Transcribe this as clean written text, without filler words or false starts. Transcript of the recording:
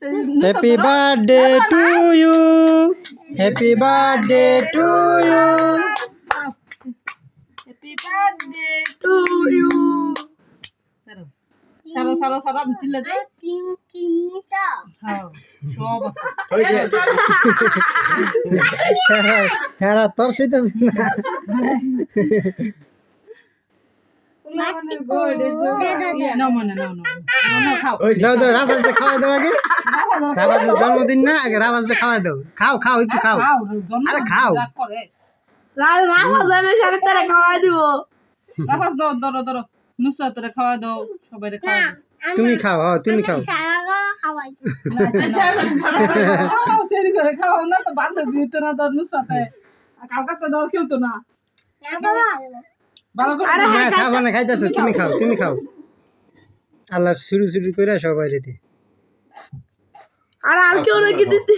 Happy birthday to you, happy birthday to you. Happy birthday to you. সারো সারো সারো আমি চিল্লা দেই। হ্যাঁ সব আছে। হ্যাঁ তোর সাথে না দাও দাও রাফাজকে খাওয়াই দাও আগে। রাফাজের জন্মদিন না, আগে রাফাজকে খাওয়াই দাও। খাও খাও একটু খাও, আরে খাও। খাওয়াই দিব। রাফাজ দাও ধরো ধরো, নুসরাতরে খাওয়া দাও, সবাইরে খাওয়া দাও। তুমি খাও, হ্যাঁ তুমি খাও। খাও সেরি করে খাও না তো বান্ধবী হতো না তোর নুসরাতে, কালকাতে দর খেলতো না। ভালো করে হ্যাঁ সাবানে খাইতেছে, তুমি খাও তুমি খাও। আল্লাহ শুরু শুরু করে সবাই রেতে। আর কেউ নাকি দিতে